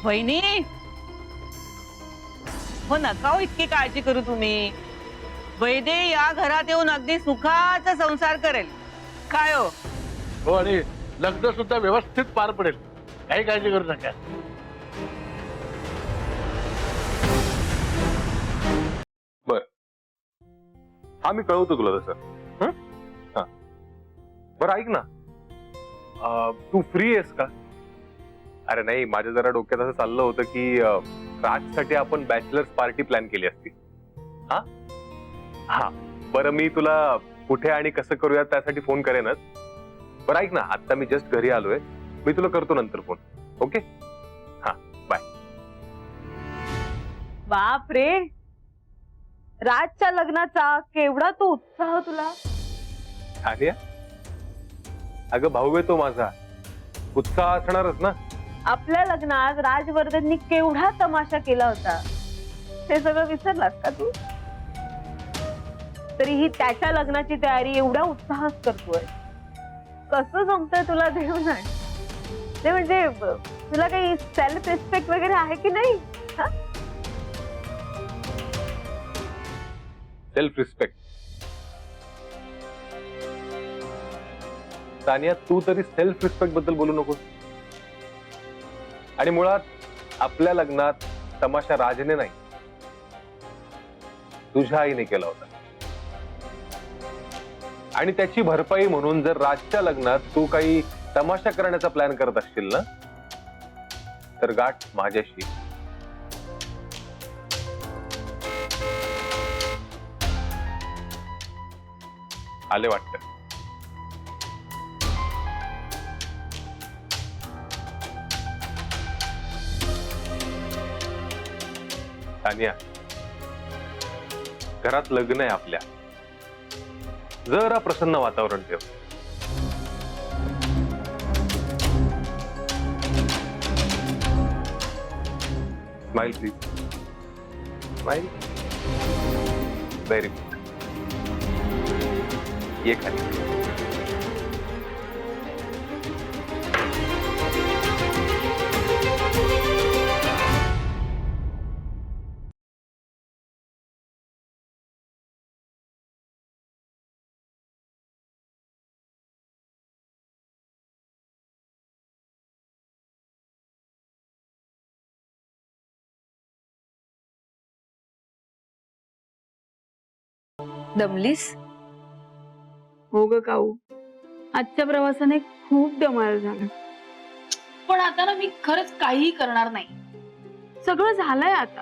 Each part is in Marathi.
वहिनी, हो नका हो इतकी काळजी करू तुम्ही. वैदे या घरात येऊन अगदी सुखाचा संसार करेल. काय हो? हो, आणि लग्न सुद्धा व्यवस्थित पार पडेल, काही काळजी करू नका. बर, हा मी कळवतो तुला तसं. हा, बरं ऐक ना, तू फ्री आहेस का? अरे नाही, माझ्या जरा डोक्यात असं चाललं होतं की राजसाठी आपण बॅचलर्स पार्टी प्लॅन केली असती. हा हा, बरं मी तुला कुठे आणि कसं करूया त्यासाठी फोन करेनच. बरं ऐक ना, आता मी जस्ट घरी आलोय, मी तुला करतो नंतर फोन. ओके, हा बाय. बाप रे, राजच्या लग्नाचा केवढा तो उत्साह तुला. अरे अगं भाऊ आहे तो माझा, उत्साह असणारच ना. आपल्या लग्नात राजवर्धननी केवढा तमाशा केला होता, हे सगळं विसरलास का तू? तरीही त्याच्या लग्नाची तयारी एवढ्या उत्साहात करतोय. कसं जमतंय तुला देव नाही. ते म्हणजे तुला काही सेल्फ रिस्पेक्ट वगैरे आहे की नाही? Self respect. तानिया, तू तरी सेल्फ रिस्पेक्ट बद्दल बोलू नकोस. आणि मुळात आपल्या लग्नात तमाशा राजने नाही, तुझ्या आईने केला होता. आणि त्याची भरपाई म्हणून जर राजच्या लग्नात तू काही तमाशा करण्याचा प्लॅन करत असशील ना, तर गाठ माझ्याशी. आले वाटतं. तानिया, घरात लग्न आहे आपल्या, जरा प्रसन्न वातावरण ठेव. Smile please. Smile. Very good. ये खाली. दमलीस? हो ग काऊ, आजच्या प्रवासाने खूप दमायला झालं. पण आता ना मी खरंच काहीही करणार नाही. सगळं झालंय आता.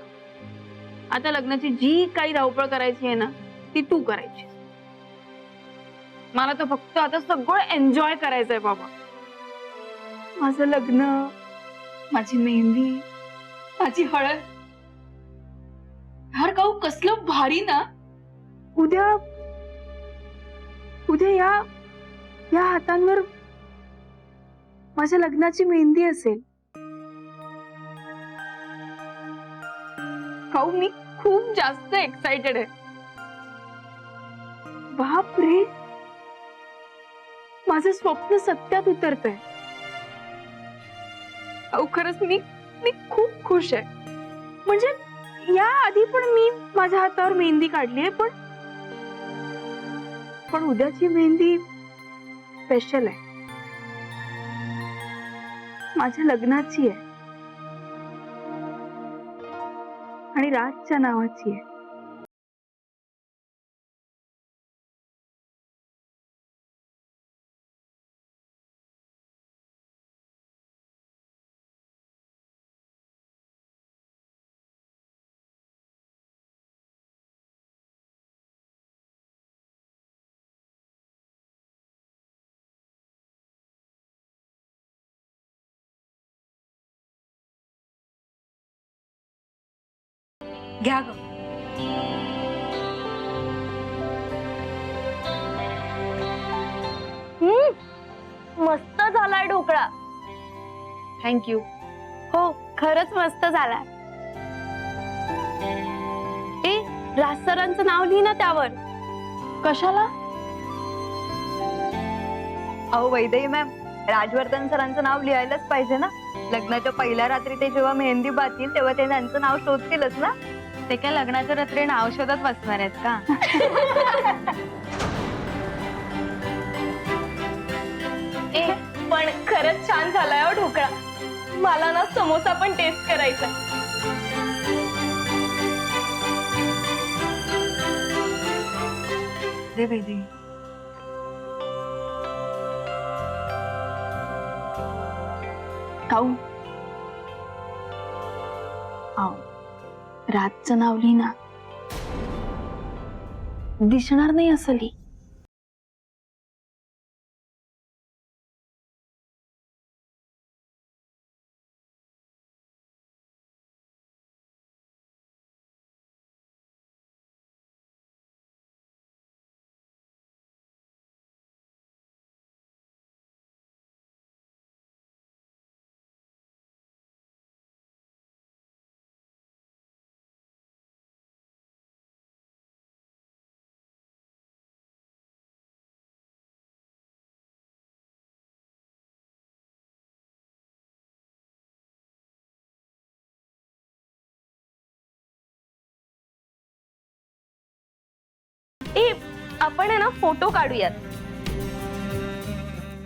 आता लग्नाची जी काही धावपळ करायची आहे ना, ती तू करायची. मला तर फक्त आता सगळं एन्जॉय करायचंय बाबा. माझं लग्न, माझी मेहंदी, माझी हळद. यार काऊ, कसलं भारी ना. उद्या या हातांवर माझ्या लग्नाची मेहंदी असेल. काऊ, मी खूप जास्त एक्साइटेड आहे. बाप रे, माझं स्वप्न सत्यात उतरतंय. काऊ, खरंच मी खूप खुश आहे. म्हणजे या आधी पण मी माझ्या हातावर मेहंदी काढली आहे, पण उद्याची मेहंदी स्पेशल आहे. माझ्या लग्नाची आहे आणि राजच्या नावाची आहे. घ्या ग. मस्त झालाय ढोकळा. थँक्यू. हो, खरंच मस्त झालाय. राज सरांचं नाव लिही ना त्यावर. कशाला? अहो वैदेही मॅम, राजवर्धन सरांचं नाव लिहायलाच पाहिजे ना. लग्नाच्या पहिल्या रात्री ते जेव्हा मेहंदी बांधतील तेव्हा ते त्यांचं नाव शोधतीलच ना. ते काय लग्नाच्या रात्री नाव शोधत बसणार आहेत का? पण खरंच छान झालाय हो ढोकळा. मला ना समोसा पण टेस्ट करायचा. दे बेदी. काऊ रातचं नाव लिही ना. दिसणार नाही असं लिही. आपण आहे ना फोटो काढूयात.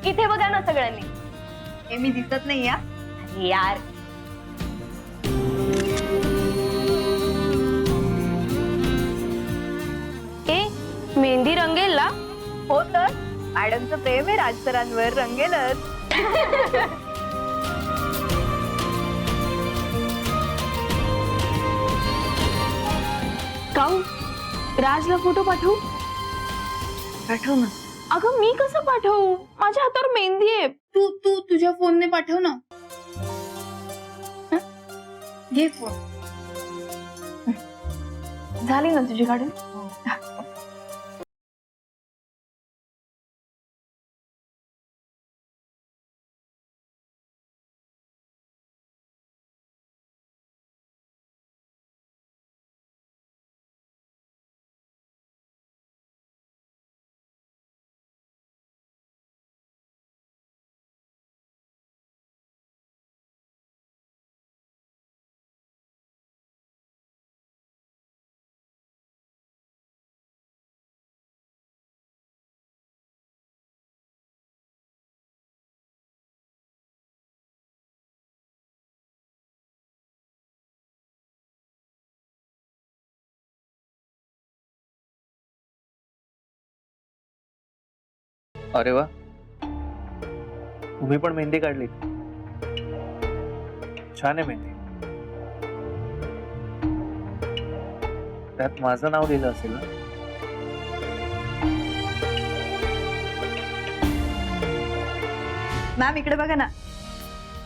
इथे बघा ना सगळ्यांनी. हे मी दिसत नाही या. यार मेहंदी रंगेल ना. हो तर मॅडमचं प्रेम आहे राजसरांवर, रंगेलच. काऊ राजला फोटो पाठवू? पाठव ना. अगं मी कसं पाठवू? माझ्या हातावर मेहंदी आहे. तू तू तुझ्या फोनने पाठव ना. घे फोन. झाली ना तुझी काढून? अरे वा, तुम्ही पण मेहंदी काढली. छान आहे मेहंदी. त्यात माझं नाव लिहिलं असेल ना? मॅम इकडे बघा ना,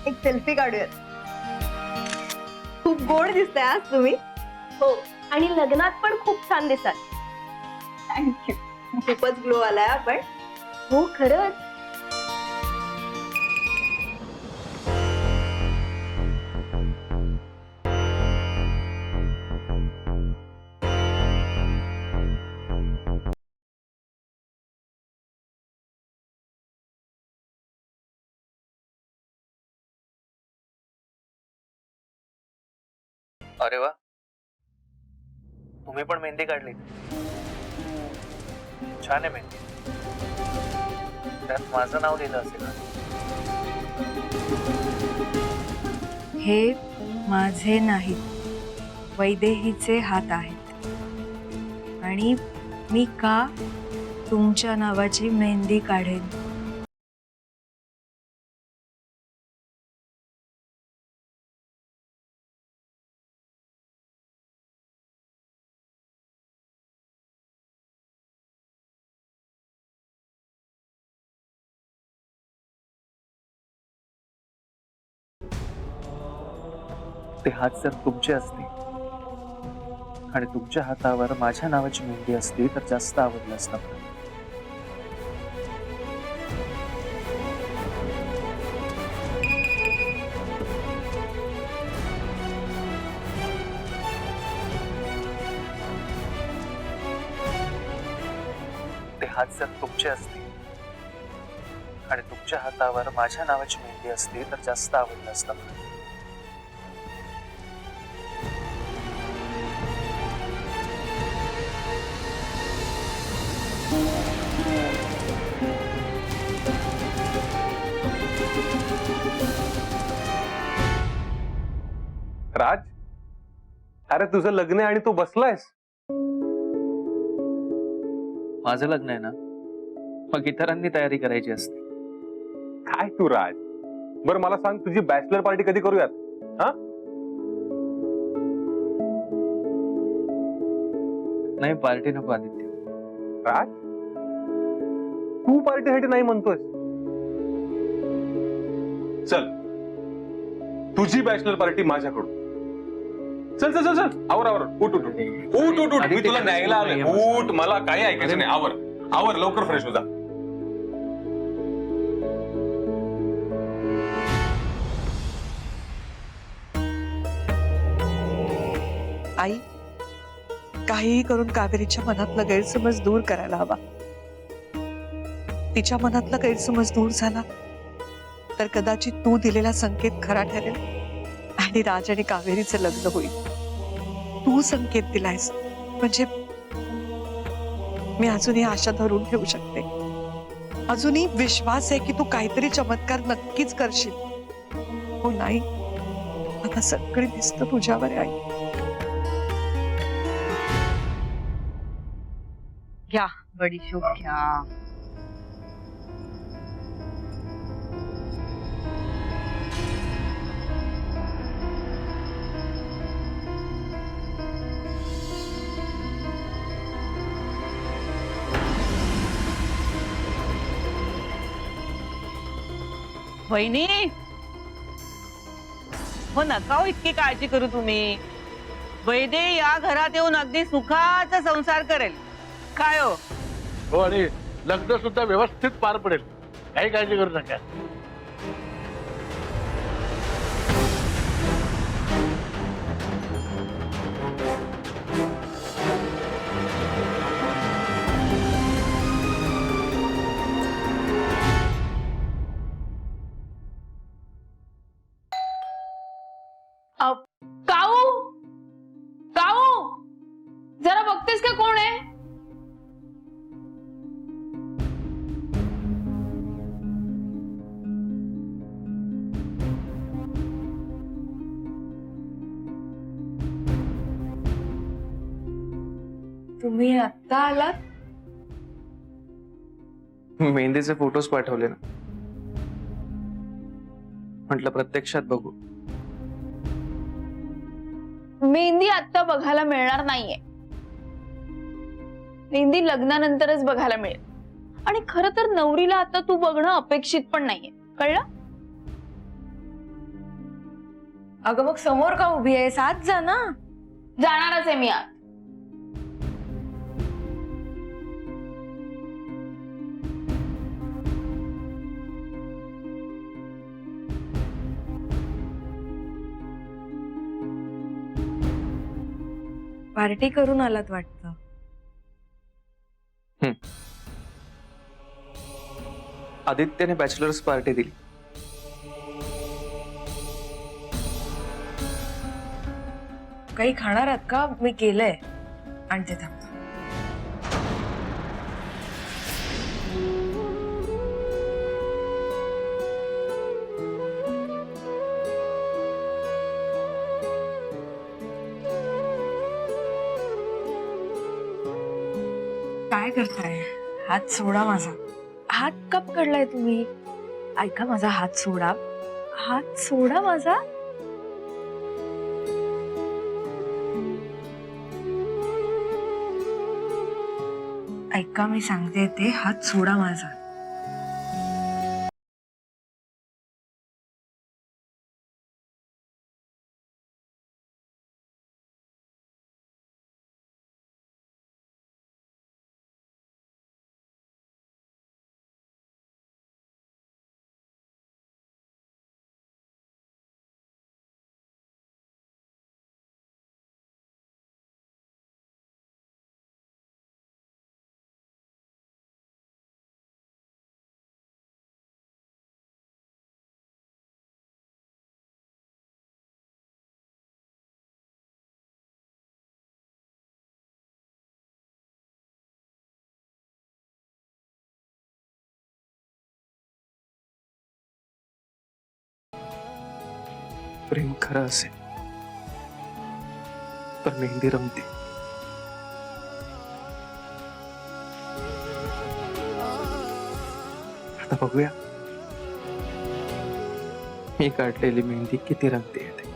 एक सेल्फी काढूयात. खूप गोड दिसताय आज तुम्ही. हो, आणि लग्नात पण खूप छान दिसतात. थँक्यू. खूपच ग्लो आलाय आपण. हो खरंच. अरे वा, तुम्ही पण मेहंदी काढली. छान आहे मेहंदी. त्यात माझं नाव लिहिलं असेल ना? हे माझे नाहीत, वैदेहीचे हात आहेत आणि मी का तुमच्या नावाची मेहंदी काढेन? ते हात जर तुमचे असते आणि तुमच्या हातावर माझ्या नावाची मेहंदी असती तर जास्त आवडलं असतं. ते हात जर तुमचे असते आणि तुमच्या हातावर माझ्या नावाची मेहंदी असती तर जास्त आवडलं असतं मला. राज, अरे तुझं लग्न आहे आणि तू बसलायस. माझं लग्न आहे ना, मग इतरांनी तयारी करायची असते. काय तू राज, बरं मला सांग तुझी बॅचलर पार्टी कधी करूयात? हा, नाही पार्टी नको आदित्य. राज, तू पार्टीसाठी नाही म्हणतोयस. चल, तुझी बॅचलर पार्टी माझ्याकडून. चल चल चल चल, आवर आवर, उठ उठ उठ उठ उठ उठ, मी तुला न्यायला आलोय. उठ, मला काही ऐकायचं नाही. आवर आवर, लवकर फ्रेश हो जा. आई, काहीही करून कावेरीच्या मनातला गैरसमज दूर करायला हवा. तिच्या मनातला गैरसमज दूर झाला तर कदाचित तू दिलेला संकेत खरा ठरेल आणि राज आणि कावेरीचं लग्न होईल. तू संकेत दिलायस म्हणजे मी अजूनही आशा धरून ठेवू शकते. अजूनही विश्वास आहे की तू काहीतरी चमत्कार नक्कीच करशील. हो नाही, आता सगळे दिसतं तुझ्यावर आहे आई. घ्या बडीशोप घ्या. वहिनी, हो नका हो इतकी काळजी करू तुम्ही. वैदे या घरात येऊन अगदी सुखाचा संसार करेल. काय हो? हो, आणि लग्न सुद्धा व्यवस्थित पार पडेल. काही काळजी करू नका. काऊ, काऊ, जरा बघतेस का कोण आहे? तुम्ही आत्ता आलात? मेहंदीचे फोटोज पाठवले ना, म्हटलं प्रत्यक्षात बघू. मेहंदी आता बघायला मिळणार नाहीये. मेहंदी लग्नानंतरच बघायला मिळेल. आणि खरं तर नवरीला आता तू बघणं अपेक्षित पण नाहीये, कळलं? अगं मग समोर का उभी आहे? साथ जा ना. जाणारच आहे मी आत. पार्टी करून आलात वाटतं. आदित्यने बॅचलर्स पार्टी दिली. काही खाणार आहात का? मी केलंय, आणते थांब. काय करताय? हात सोडा माझा. हात कप काढलाय तुम्ही? ऐका, माझा हात सोडा. हात सोडा माझा. ऐका, मी सांगते ते, हात सोडा माझा. प्रेम खरं असेल तर मेहंदी रंगते. आता बघूया मी काढलेली मेहंदी किती रंगते ते.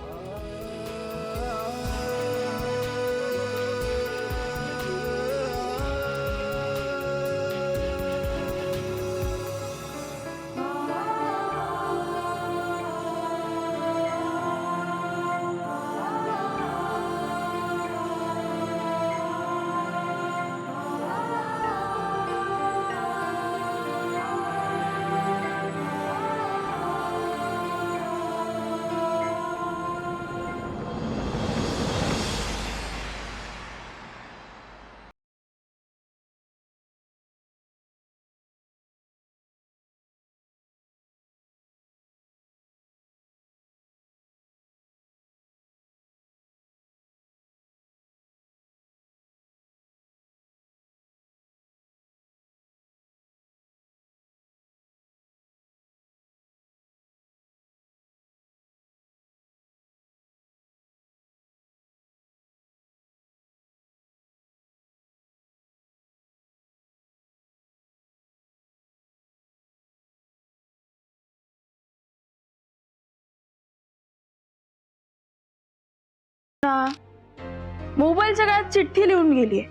मोबाईलच्या काळात चिठ्ठी लिहून गेलीये,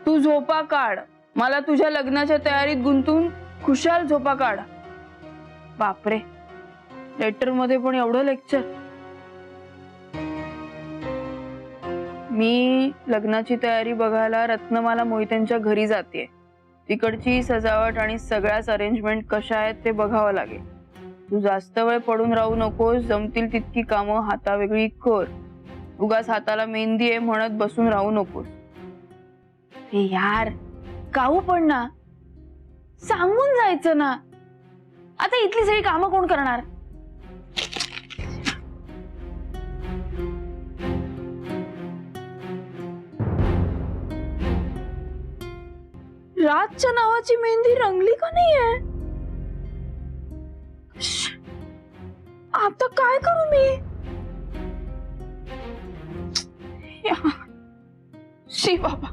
तू झोपा काढ, मला तुझ्या लग्नाच्या तयारीत गुंतून खुशाल झोपा काढ. बापरे, लेटर मध्ये पण एवढं लेक्चर. मी लग्नाची तयारी बघायला रत्नमाला मोहितेंच्या घरी जातेय. तिकडची सजावट आणि सगळ्याच अरेंजमेंट कशा आहेत ते बघावं लागेल. तू जास्त वेळ पडून राहू नकोस, जमतील तितकी कामं हातावेगळी कर. उगाच हाताला मेहंदी आहे म्हणत बसून राहू नकोस. हे यार, काहू पण ना, सांगून जायचं ना. आता इथली सगळी कामं कोण करणार? राजच्या नावाची मेहंदी रंगली का नाहीये? आता काय करू मी? शी बाबा,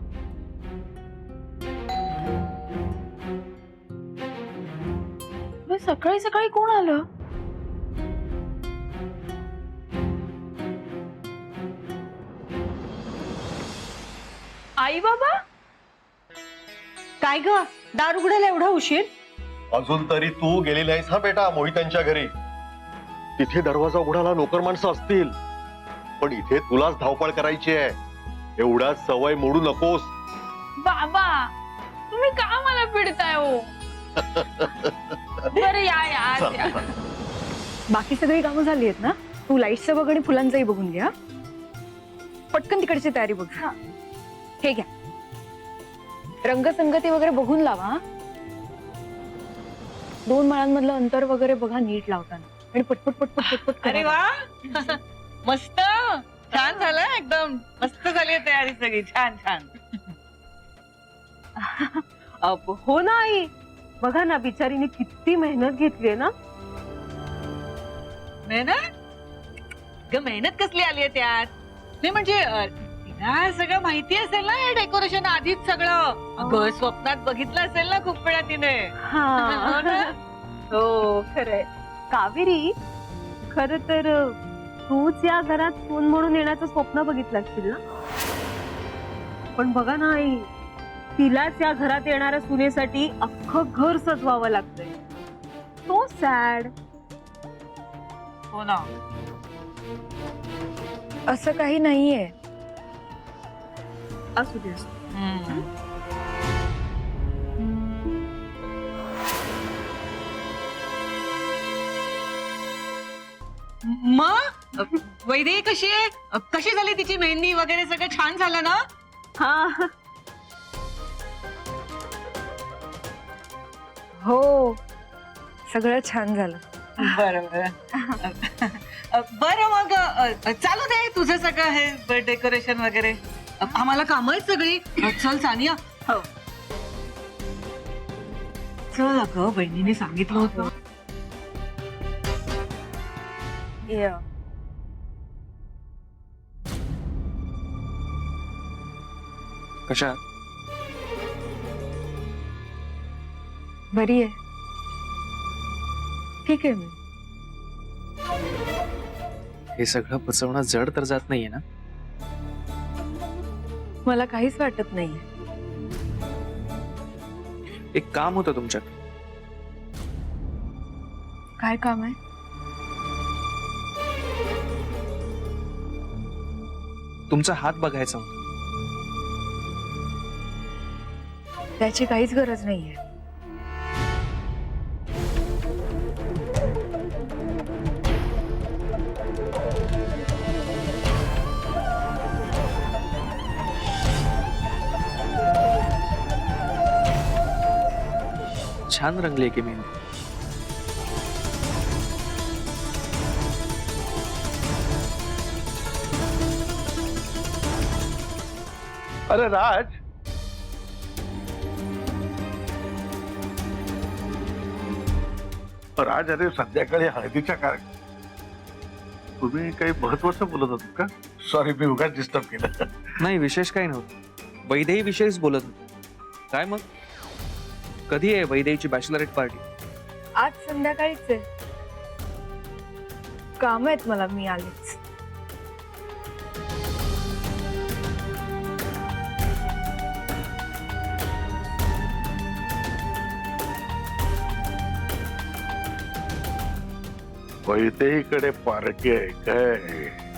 सकाळी सकाळी कोण आलं? आई बाबा? काय ग, दार उघडायला एवढा उशीर? अजून तरी तू गेली नाहीस हा बेटा मोहितांच्या घरी. तिथे दरवाजा उघडायला नोकर माणसं असतील, पण इथे तुलाच धावपळ करायची आहे. एवढा सवय मोडू नकोस. बाबा, तुम्ही का मला पिडताय हो? बरं या. बाकी सगळी कामं झाली आहेत ना? तू लाईटचं बघ आणि फुलांचंही बघून घ्या. पटकन तिकडची तयारी बघ. हे घ्या, रंगसंगती वगैरे बघून लावा. 2 माळांमधलं अंतर वगैरे बघा नीट लावताना, आणि पटपट पटपट पटपट. अरे वा, मस्त, छान झालं, एकदम मस्त झाली तयारी सगळी. छान छान. हो ना आई, बघा ना, बिचारीने किती मेहनत घेतलीये ना. मेहनत कसली आली आहे त्यात? नाही म्हणजे तिला सगळं माहिती असेल ना, हे डेकोरेशन आधीच सगळं. अगं, स्वप्नात बघितलं असेल ना खूप वेळा तिने. हो ना? हो, खरंय. कावेरी, खर तर तूच या घरात सून म्हणून येण्याचं स्वप्न बघितलं असतील ना. पण बघा ना आई, तिलाच या घरात येणाऱ्या सुनेसाठी अख्खं घर सजवावं लागतंय. So sad. हो ना. असं काही नाहीये. असू दे, असू दे. मग वैदेही कशी आहे? कशी झाली तिची मेहंदी वगैरे? सगळं छान झालं ना? हा, हो, सगळं छान झालं. बरं मग चालू दे तुझं सगळं हे डेकोरेशन वगैरे. आम्हाला काम आहेत सगळी. चल सानिया. हो, चल. अगं, बहिणीने सांगितलं होतं. कशा बरी आहे. ठीक आहे मी. हे सगळं पचवणं जड तर जात नाहीये ना? मला काहीच वाटत नाहीये. एक काम होतं तुमच्यात. काय काम आहे? तुमचा हात बघायचा होता. त्याची काहीच गरज नाहीये. छान रंगली की मेहंदी. अरे राज, राज, अरे संध्याकाळी हळदीच्या तुम्ही काही महत्वाचं बोलत होत का? सॉरी, मी उगाच डिस्टर्ब केलं. नाही, विशेष काही नव्हतं. वैदेही विषयीच बोलत होतो. काय मग कधी आहे वैदेहीची बॅचलरेट पार्टी? आज संध्याकाळीच आहे. काम आहेत मला, मी आलेच. वैदेहीकडे पारखी आहे काय?